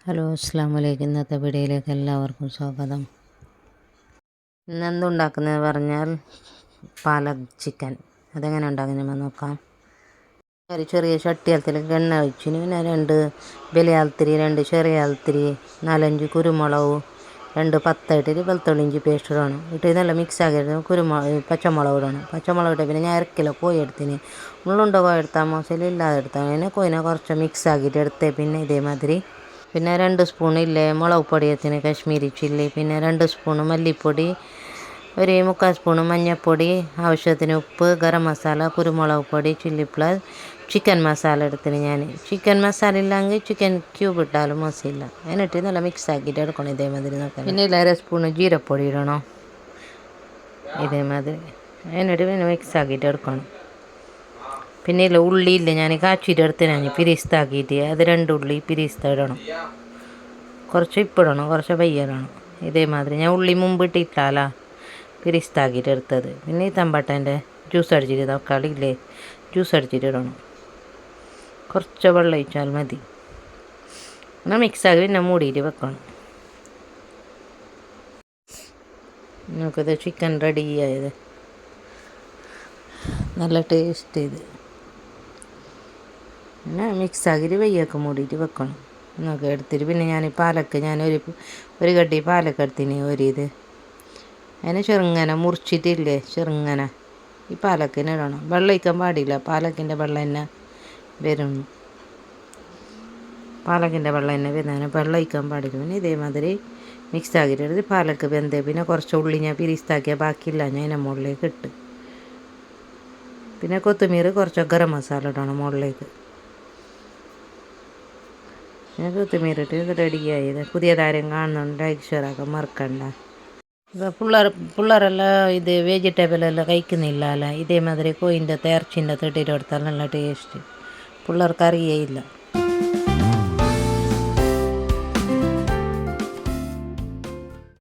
Hello അസ്സാം വലൈക്കും. ഇന്നത്തെ വീഡിയോയിലേക്ക് എല്ലാവർക്കും സ്വാഗതം. ഇന്ന് എന്തുണ്ടാക്കുന്നത് പറഞ്ഞാൽ പാലക് ചിക്കൻ. അതെങ്ങനെ ഉണ്ടാക്കുന്നത് നോക്കാം. ഒരു ചെറിയ ചട്ടിയലത്തിലേക്ക് എണ്ണ ഒഴിച്ചിന്, പിന്നെ 2 വലിയ ആൽത്തിരി, 2 ചെറിയ ആൽത്തിരി, 4-5 കുരുമുളക്, 2 പത്തായിട്ട് വെളുത്തുള്ളി ഇഞ്ചി പേസ്റ്റ് ഇടണം. ഇട്ട് നല്ല മിക്സ് ആക്കിയിട്ട് പച്ചമുളക് ഇടണം. പച്ചമുളക് ഇട്ട് പിന്നെ ഞാൻ 1 കിലോ കോഴി എടുത്തിന്. മുള്ളുണ്ട കോഴി എടുത്താൽ മോശം, ഇല്ലാതെ എടുത്താൽ പിന്നെ കോഴിനെ കുറച്ച് മിക്സ് ആക്കിയിട്ട് എടുത്തേ. പിന്നെ ഇതേമാതിരി പിന്നെ 2 സ്പൂൺ മുളക് പൊടിയത്തിന് കാശ്മീരി ചില്ലി, പിന്നെ 2 സ്പൂൺ മല്ലിപ്പൊടി, 1/4 സ്പൂൺ മഞ്ഞൾപ്പൊടി, ആവശ്യത്തിന് ഉപ്പ്, ഗരം മസാല, കുരുമുളക് പൊടി, ചില്ലി പ്ലസ്, ചിക്കൻ മസാല എടുത്തിന് ഞാൻ. ചിക്കൻ മസാല ഇല്ലെങ്കിൽ ചിക്കൻ ക്യൂബ് ഇട്ടാലും മോശമില്ല. എന്നിട്ട് നല്ല മിക്സ് ആക്കിയിട്ട് എടുക്കണം. ഇതേമാതിരി നോക്കണം. പിന്നെ 1/2 സ്പൂൺ ജീരപ്പൊടി ഇടണം ഇതേമാതിരി. എന്നിട്ട് പിന്നെ മിക്സ് ആക്കിയിട്ട് എടുക്കണം. പിന്നെ ഉള്ളിയില്ല, ഞാൻ കാച്ചിട്ട് എടുത്തിനാണ് പിരിസ്താക്കിയിട്ട്. അത് 2 ഉള്ളി പിരിസ്ത ഇടണം. കുറച്ച് ഇപ്പിടണം, കുറച്ച് പയ്യടണം. ഇതേമാതിരി ഞാൻ ഉള്ളി മുമ്പ് ഇട്ടിട്ടാലാ പിരിസ്താക്കിയിട്ട് എടുത്തത്. പിന്നെ ഈ തമ്പാട്ടേൻ്റെ ജ്യൂസ് അടിച്ചിട്ട്, തക്കാളി ഇല്ലേ ജ്യൂസ് അടിച്ചിട്ട് ഇടണം. കുറച്ച് വെള്ളം ഒഴിച്ചാൽ മതി. എന്നാൽ മിക്സാക്കി പിന്നെ മൂടിയിട്ട് വെക്കണം. നമുക്കിത് ചിക്കൻ റെഡി ആയത്, നല്ല ടേസ്റ്റ് ഇത്. പിന്നെ മിക്സാക്കിയിട്ട് വെയ്യൊക്കെ മൂടിയിട്ട് വെക്കണം. എന്നൊക്കെ എടുത്തിട്ട് പിന്നെ ഞാൻ പാലക്ക്, ഒരു കട്ടി പാലക്ക് എടുത്തിന്. അതിന് ചെറുങ്ങനെ മുറിച്ചിട്ടില്ലേ, ചെറുങ്ങനെ ഈ പാലക്കിന് ഇടണം. വെള്ളം ഒഴിക്കാൻ പാടില്ല, പാലക്കിൻ്റെ വെള്ളം തന്നെ വരുന്നു. പാലക്കിൻ്റെ വെള്ളം തന്നെ വരുന്നതിന് വെള്ളം ഒഴിക്കാൻ പാടില്ല. പിന്നെ ഇതേമാതിരി മിക്സ് ആക്കിയിട്ട് എടുത്ത് പാലക്ക് വെന്തേ. പിന്നെ കുറച്ച് ഉള്ളി ഞാൻ പിരിസ്താക്കിയാൽ ബാക്കിയില്ല, ഞാൻ അതിൻ്റെ മുകളിലേക്ക് ഇട്ട്. പിന്നെ കൊത്തുമീർ, കുറച്ച് ഗരം മസാല ഇടണം മുകളിലേക്ക്. ഞാൻ കൊത്തുമീറിട്ട് ഇത് റെഡിയായത്. പുതിയതാരും കാണുന്നുണ്ട്, ലൈക്ക് ഷെയർ ആക്കാൻ മറക്കണ്ട. പിള്ളേരെല്ലാം ഇത് വെജിറ്റബിളെല്ലാം കഴിക്കുന്നില്ല അല്ല. ഇതേമാതിരി കോയിൻ്റെ ഇറച്ചിൻ്റെ ഇട്ടിട്ട് കൊടുത്താൽ നല്ല ടേസ്റ്റ്. പിള്ളേർക്ക് അറിയേയില്ല.